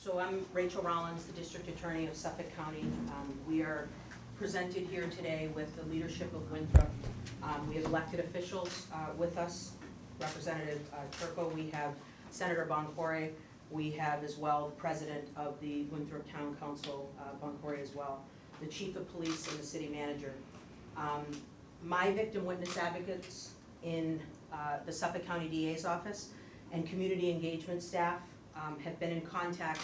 So I'm Rachel Rollins, the District Attorney of Suffolk County. We are presented here today with the leadership of Winthrop. We have elected officials with us, Representative Turco. We have Senator Boncore. We have as well the President of the Winthrop Town Council, Boncore as well, the Chief of Police and the City Manager. My victim witness advocates in the Suffolk County DA's office and community engagement staff have been in contact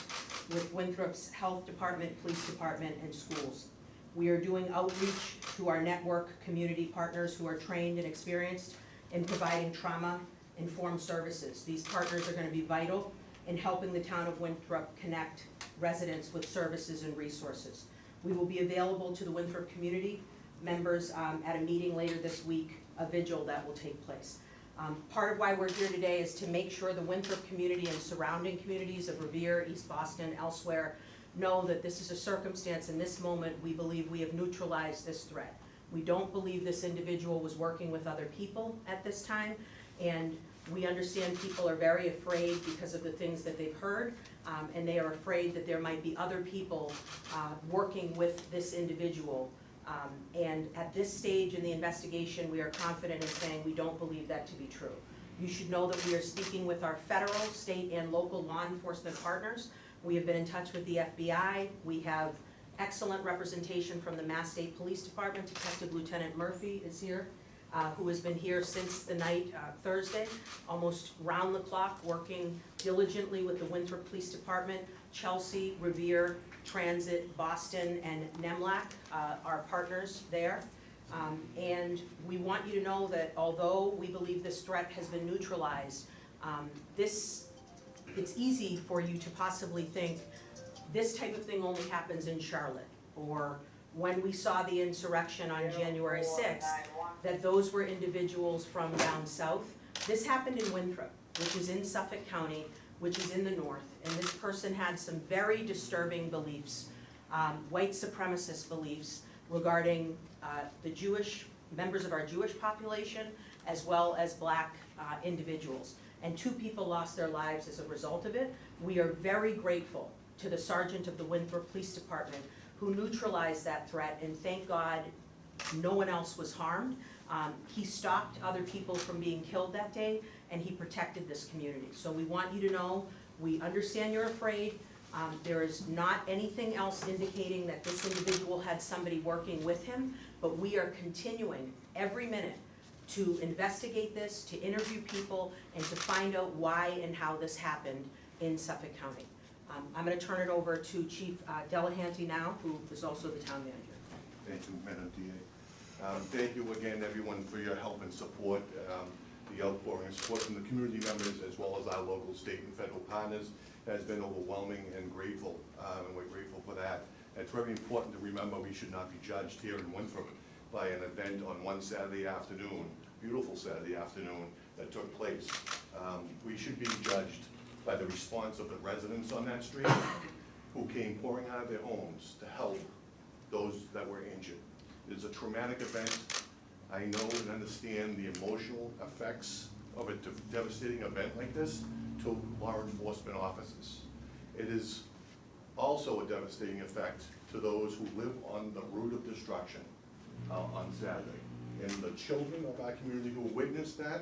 with Winthrop's Health Department, Police Department, and schools. We are doing outreach to our network community partners who are trained and experienced in providing trauma-informed services. These partners are going to be vital in helping the town of Winthrop connect residents with services and resources. We will be available to the Winthrop community members at a meeting later this week, a vigil that will take place. Part of why we're here today is to make sure the Winthrop community and surrounding communities of Revere, East Boston, elsewhere, know that this is a circumstance. In this moment, we believe we have neutralized this threat. We don't believe this individual was working with other people at this time, and we understand people are very afraid because of the things that they've heard, and they are afraid that there might be other people working with this individual. And at this stage in the investigation, we are confident in saying we don't believe that to be true. You should know that we are speaking with our federal, state, and local law enforcement partners. We have been in touch with the FBI. We have excellent representation from the Mass State Police Department. Detective Lieutenant Murphy is here, who has been here since the night, Thursday, almost round the clock, working diligently with the Winthrop Police Department, Chelsea, Revere, Transit, Boston, and NEMLAC, our partners there. And we want you to know that although we believe this threat has been neutralized, it's easy for you to possibly think this type of thing only happens in Charlotte, or when we saw the insurrection on January 6th, that those were individuals from down south. This happened in Winthrop, which is in Suffolk County, which is in the north, and this person had some very disturbing beliefs, white supremacist beliefs regarding the Jewish, members of our Jewish population, as well as black individuals. And 2 people lost their lives as a result of it. We are very grateful to the sergeant of the Winthrop Police Department who neutralized that threat, and thank God no one else was harmed. He stopped other people from being killed that day, and he protected this community. So we want you to know, we understand you're afraid. There is not anything else indicating that this individual had somebody working with him, but we are continuing every minute to investigate this, to interview people, and to find out why and how this happened in Suffolk County. I'm going to turn it over to Chief Delahanty now, who is also the town manager. Thank you, Madam DA. Thank you again, everyone, for your help and support. The outpouring and support from the community members, as well as our local, state, and federal partners, has been overwhelming and grateful, and we're grateful for that. And it's very important to remember we should not be judged here in Winthrop by an event on one Saturday afternoon, beautiful Saturday afternoon, that took place. We should be judged by the response of the residents on that street who came pouring out of their homes to help those that were injured. It is a traumatic event. I know and understand the emotional effects of a devastating event like this to law enforcement officers. It is also a devastating effect to those who live on the route of destruction on Saturday. And the children of our community who witnessed that,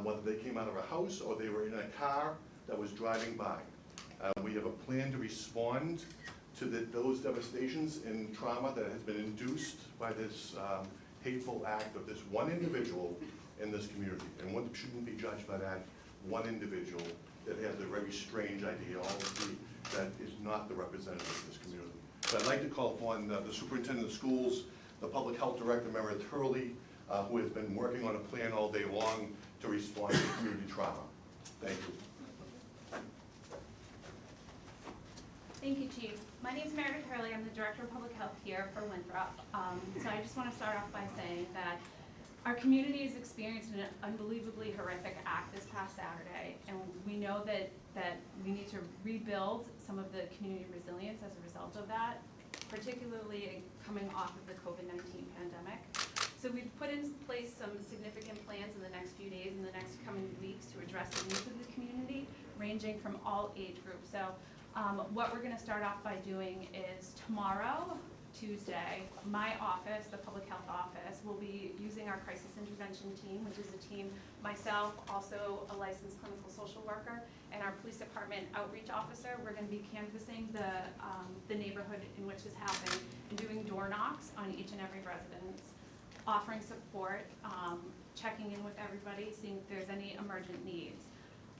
whether they came out of a house or they were in a car that was driving by. We have a plan to respond to those devastations and trauma that has been induced by this hateful act of this one individual in this community. And one shouldn't be judged by that one individual that has a very strange ideology that is not the representative of this community. So I'd like to call upon the superintendent of schools, the public health director, Meredith Hurley, who has been working on a plan all day long to respond to community trauma. Thank you. Thank you, Chief. My name is Meredith Hurley. I'm the Director of Public Health here for Winthrop. So I just want to start off by saying that our community has experienced an unbelievably horrific act this past Saturday, and we know that we need to rebuild some of the community resilience as a result of that, particularly coming off of the COVID-19 pandemic. So we've put in place some significant plans in the next few days and the next coming weeks to address the needs of the community, ranging from all age groups. So What we're gonna start off by doing is tomorrow, Tuesday, my office, the public health office, will be using our crisis intervention team, which is a team, myself, also a licensed clinical social worker, and our police department outreach officer. We're gonna be canvassing the neighborhood in which this happened and doing door knocks on each and every residence, offering support, checking in with everybody, seeing if there's any emergent needs.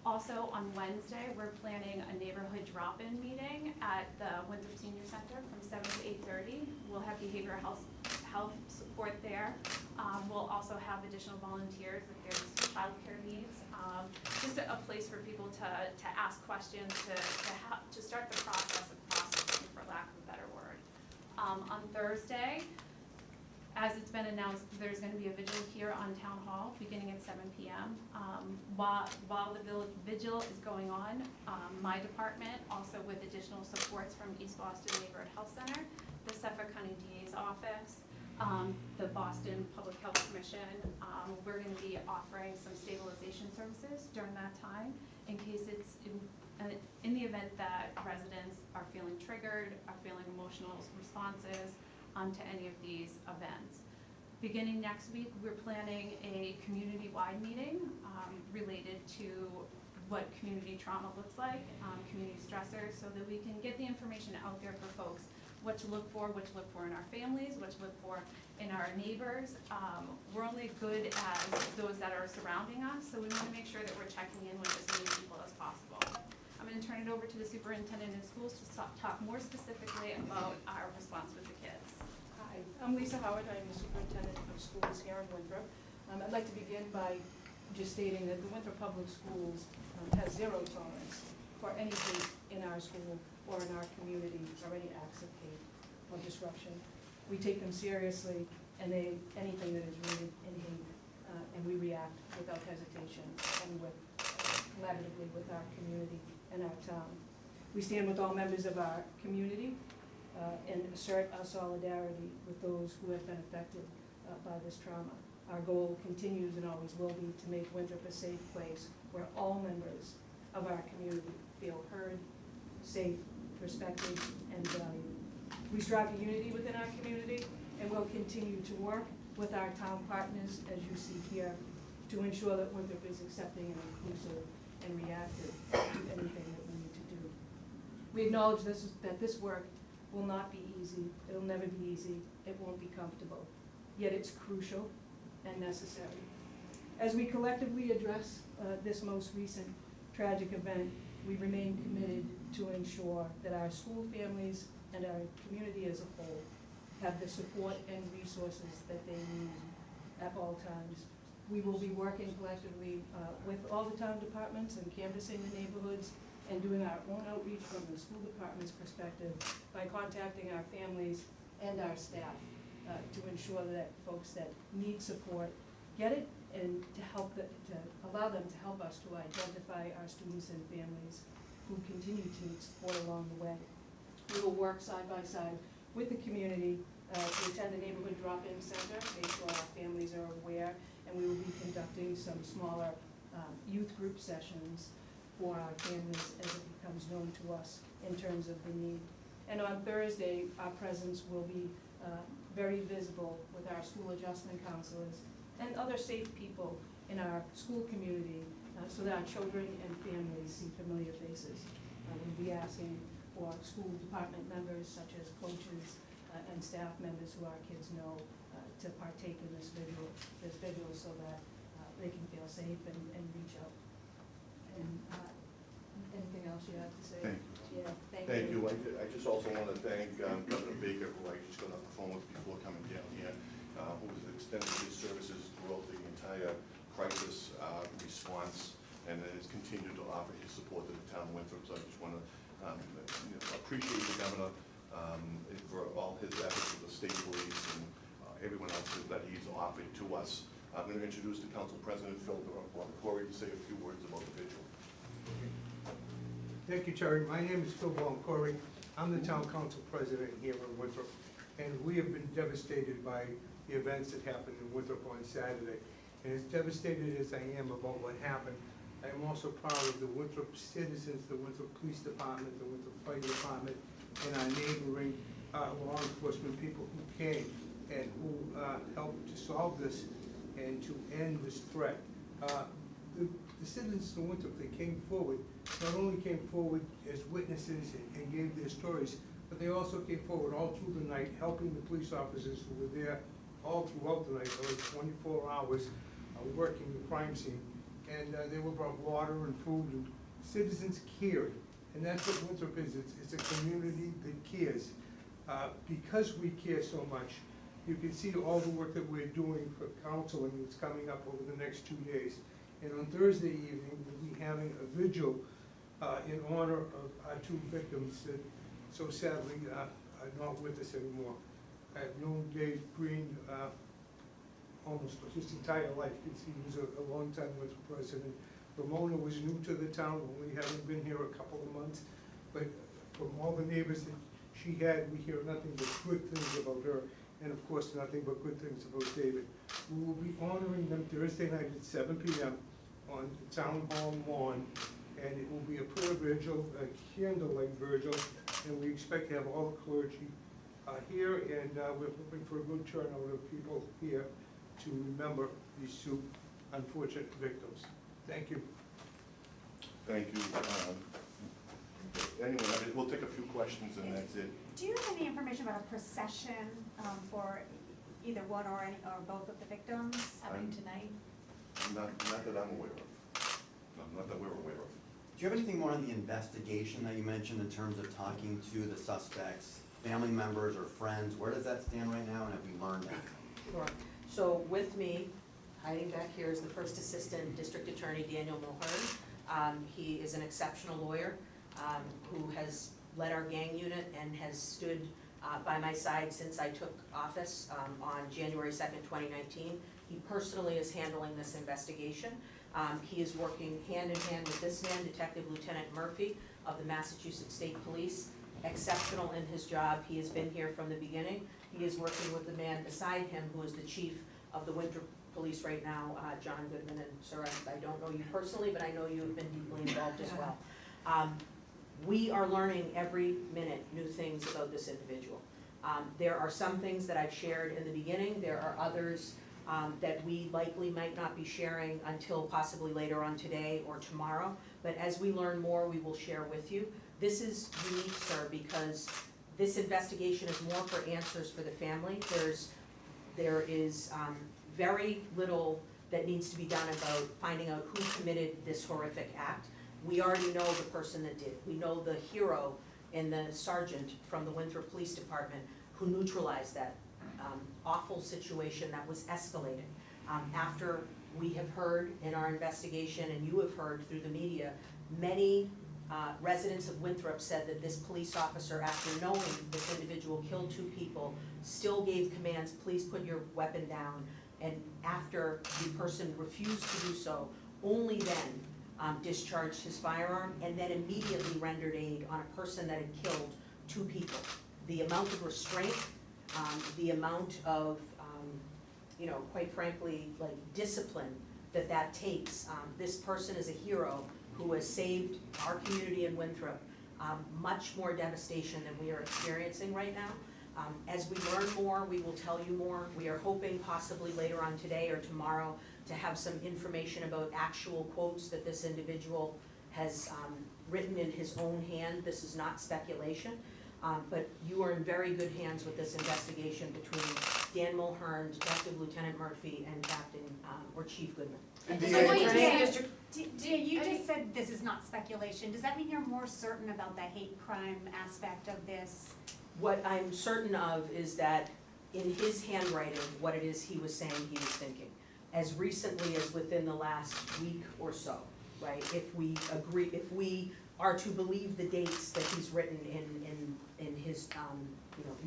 Also, on Wednesday, we're planning a neighborhood drop-in meeting at the Winthrop Senior Center from 7 to 8:30. We'll have behavioral health support there. We'll also have additional volunteers if there's childcare needs. Just a place for people to ask questions, to start the process of processing, for lack of a better word. On Thursday, as it's been announced, there's gonna be a vigil here on Town Hall, beginning at 7 p.m. While the vigil is going on, my department, also with additional supports from East Boston Neighborhood Health Center, the Suffolk County DA's office, the Boston Public Health Commission, we're gonna be offering some stabilization services during that time, in case it's, in the event that residents are feeling triggered, are feeling emotional responses, to any of these events. Beginning next week, we're planning a community-wide meeting related to what community trauma looks like, community stressors, so that we can get the information out there for folks, what to look for in our families, what to look for in our neighbors. We're only good as those that are surrounding us, so we wanna make sure that we're checking in with as many people as possible. I'm gonna turn it over to the superintendent in schools to talk more specifically about our response with the kids. Hi, I'm Lisa Howard. I'm the superintendent of schools here in Winthrop. I'd like to begin by just stating that the Winthrop Public Schools has zero tolerance for any hate in our school or in our community, or any acts of hate or disruption. We take them seriously, and anything that is rooted in hate, and we react without hesitation and collaboratively with our community and our town. We stand with all members of our community and assert our solidarity with those who have been affected by this trauma. Our goal continues and always will be to make Winthrop a safe place where all members of our community feel heard, safe, respected, and valued. We strive for unity within our community, and will continue to work with our town partners, as you see here, to ensure that Winthrop is accepting and inclusive and reactive to anything that we need to do. We acknowledge that this work will not be easy. It'll never be easy. It won't be comfortable. Yet it's crucial and necessary. As we collectively address this most recent tragic event, we remain committed to ensure that our school families and our community as a whole have the support and resources that they need at all times. We will be working collectively with all the town departments and canvassing the neighborhoods and doing our own outreach from the school department's perspective by contacting our families and our staff to ensure that folks that need support get it, and to allow them to help us to identify our students and families who continue to need support along the way. We will work side by side with the community to attend the neighborhood drop-in center, make sure our families are aware, and we will be conducting some smaller youth group sessions for our families as it becomes known to us in terms of the need. And on Thursday, our presence will be very visible with our school adjustment counselors and other safe people in our school community so that our children and families see familiar faces. We'll be asking for school department members such as coaches and staff members who our kids know to partake in this vigil so that they can feel safe and reach out. And anything else you have to say? Thank you. Yeah, Thank you. I just also want to thank Governor Baker, who I just got off the phone with before coming down here, who has extended his services throughout the entire crisis response, and has continued to offer his support to the town of Winthrop. So I just want to appreciate the governor for all his efforts with the state police and everyone else that he's offered to us. I'm going to introduce the council president, Phil Corey, to say a few words about the vigil. Thank you, Terry. My name is Phil Corey. I'm the town council president here in Winthrop, and we have been devastated by the events that happened in Winthrop on Saturday. And as devastated as I am about what happened, I am also proud of the Winthrop citizens, the Winthrop Police Department, the Winthrop Fire Department, and our neighboring law enforcement people who came and who helped to solve this and to end this threat. The citizens of Winthrop, they came forward, not only came forward as witnesses and gave their stories, but they also came forward all through the night, helping the police officers who were there all throughout the night, like 24 hours, working the crime scene. And they were brought water and food, and citizens cared. And that's what Winthrop is, it's a community that cares. Because we care so much, you can see all the work that we're doing for counseling that's coming up over the next 2 days. And on Thursday evening, we'll be having a vigil in honor of our two victims that so sadly are not with us anymore. I've known Dave Green almost his entire life, because he was a long time with the president. Ramona was new to the town, only having been here a couple of months, but from all the neighbors that she had, we hear nothing but good things about her, and of course, nothing but good things about David. We will be honoring them Thursday night at 7 p.m. on the Town Hall lawn, and it will be a prayer vigil, a candlelight vigil, and we expect to have all the clergy here, and we're hoping for a good turnout of people here to remember these two unfortunate victims. Thank you. Thank you. Anyway, we'll take a few questions and that's it. Do you have any information about a procession for either one or both of the victims happening tonight? Not that I'm aware of. No, not that we're aware of. Do you have anything more on the investigation that you mentioned in terms of talking to the suspects, family members or friends? Where does that stand right now, and have we learned anything? Sure. So with me, hiding back here, is the First Assistant District Attorney, Daniel Mulhern. He is an exceptional lawyer who has led our gang unit and has stood by my side since I took office on January 2nd, 2019. He personally is handling this investigation. He is working hand in hand with this man, Detective Lieutenant Murphy of the Massachusetts State Police. Exceptional in his job. He has been here from the beginning. He is working with the man beside him, who is the chief of the Winthrop Police right now, John Goodman. And sir, I don't know you personally, but I know you have been deeply involved as well. We are learning every minute new things about this individual. There are some things that I've shared in the beginning. There are others that we likely might not be sharing until possibly later on today or tomorrow. But as we learn more, we will share with you. This is unique, sir, because this investigation is more for answers for the family. There is very little that needs to be done about finding out who committed this horrific act. We already know the person that did. We know the hero and the sergeant from the Winthrop Police Department who neutralized that awful situation that was escalating. After we have heard in our investigation, and you have heard through the media, many residents of Winthrop said that this police officer, after knowing this individual killed two people, still gave commands, please put your weapon down. And after the person refused to do so, only then discharged his firearm, and then immediately rendered aid on a person that had killed two people. The amount of restraint, the amount of, quite frankly, like discipline that takes. This person is a hero who has saved our community in Winthrop much more devastation than we are experiencing right now. As we learn more, we will tell you more. We are hoping possibly later on today or tomorrow to have some information about actual quotes that this individual has written in his own hand. This is not speculation, but you are in very good hands with this investigation between Dan Mulhern, Detective Lieutenant Murphy, and Captain or Chief Goodman. You just said this is not speculation. Does that mean you're more certain about the hate crime aspect of this? What I'm certain of is that in his handwriting, what it is he was saying he was thinking, as recently as within the last week or so, right? If we are to believe the dates that he's written in his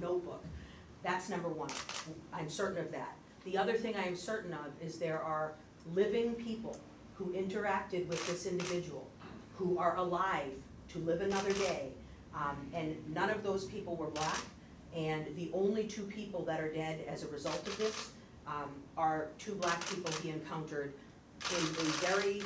notebook, that's number one. I'm certain of that. The other thing I am certain of is there are living people who interacted with this individual, who are alive to live another day, and none of those people were black, and the only two people that are dead as a result of this are two black people he encountered in a very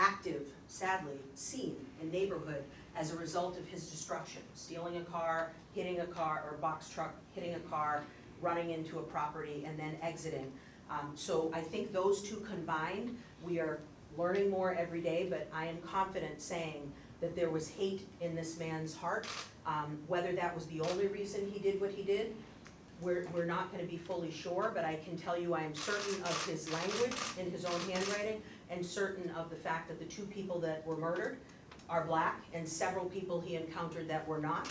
active, sadly, scene and neighborhood as a result of his destruction, stealing a car, hitting a car, or a box truck, hitting a car, running into a property, and then exiting. So I think those two combined, we are learning more every day, but I am confident saying that there was hate in this man's heart. Whether that was the only reason he did what he did, we're not gonna be fully sure, but I can tell you I am certain of his language in his own handwriting, and certain of the fact that the two people that were murdered are black, and several people he encountered that were not,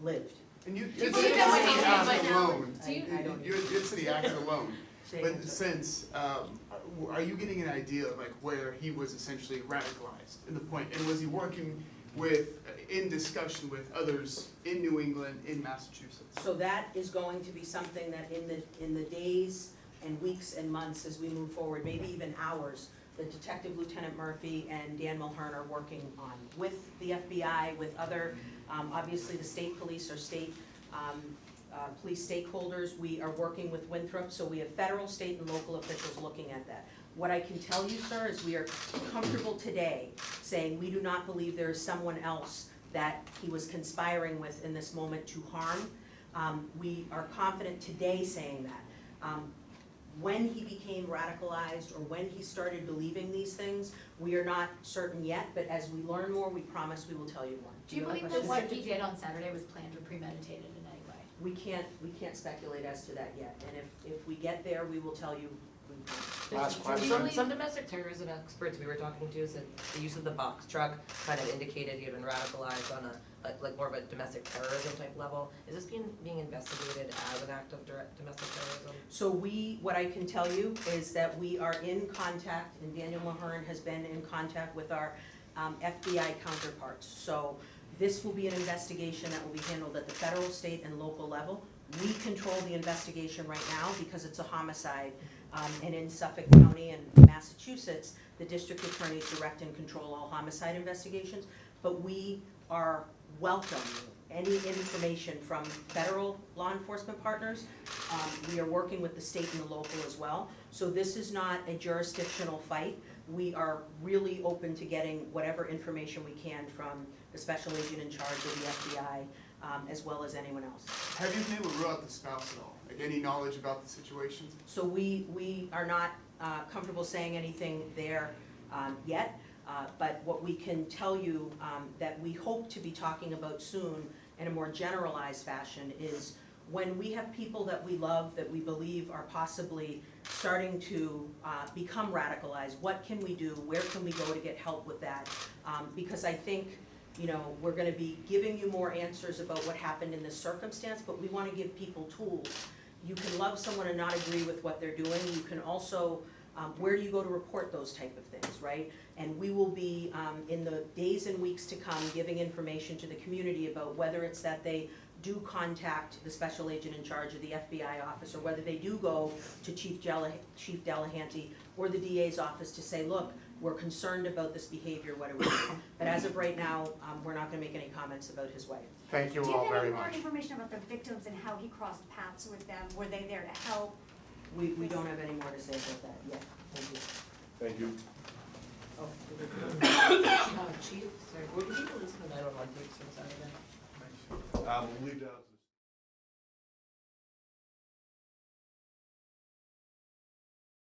lived. And you you did believe say that the when act he- alone. Do you- I don't- You did say the act alone. Say But again, sir. since, are you getting an idea of like where he was essentially radicalized in the point, and was he working with, in discussion with others in New England, in Massachusetts? So that is going to be something that in the days and weeks and months as we move forward, maybe even hours, that Detective Lieutenant Murphy and Dan Mulhern are working on with the FBI, with other, obviously the state police or state police stakeholders. We are working with Winthrop, so we have federal, state, and local officials looking at that. What I can tell you, sir, is we are comfortable today saying we do not believe there is someone else that he was conspiring with in this moment to harm. We are confident today saying that. When he became radicalized or when he started believing these things, we are not certain yet, but as we learn more, we promise we will tell you more. Do you have a believe that question? what he did on Saturday was planned or premeditated in any way? We can't speculate as to that yet, and if we get there, we will tell you. we promise. Last Do you question. believe- Some domestic terrorism experts we were talking to said the use of the box truck kind of indicated he had been radicalized on like more of a domestic terrorism type level. Is this being investigated as an act of domestic terrorism? So what I can tell you is that we are in contact, and Daniel Mulhern has been in contact with our FBI counterparts. So this will be an investigation that will be handled at the federal, state, and local level. We control the investigation right now because it's a homicide, and in Suffolk County and Massachusetts, the district attorneys direct and control all homicide investigations. But we are welcome any information from federal law enforcement partners. We are working with the state and the local as well. So this is not a jurisdictional fight. We are really open to getting whatever information we can from the special agent in charge of the FBI, as well as anyone else. Have you been able to rule out the spouse at all? Like any knowledge about the situation? So we are not comfortable saying anything there yet, but what we can tell you that we hope to be talking about soon in a more generalized fashion is when we have people that we love, that we believe are possibly starting to become radicalized, what can we do? Where can we go to get help with that? Because I think, you know, we're gonna be giving you more answers about what happened in this circumstance, but we wanna give people tools. You can love someone and not agree with what they're doing. You can also, where do you go to report those type of things, right? And we will be, in the days and weeks to come, giving information to the community about whether it's that they do contact the special agent in charge of the FBI office, or whether they do go to Chief Delahanty or the DA's office to say, look, we're concerned about this behavior, what do we do? But as of right now, we're not gonna make any comments about his wife. Thank you Do you all have very any more much. information about the victims and how he crossed paths with them? Were they there to help? We don't have any more to say about that yet. Thank you. Thank you. Oh, Chief, sorry, were you able to listen to 911 tapes from Saturday? We'll leave that.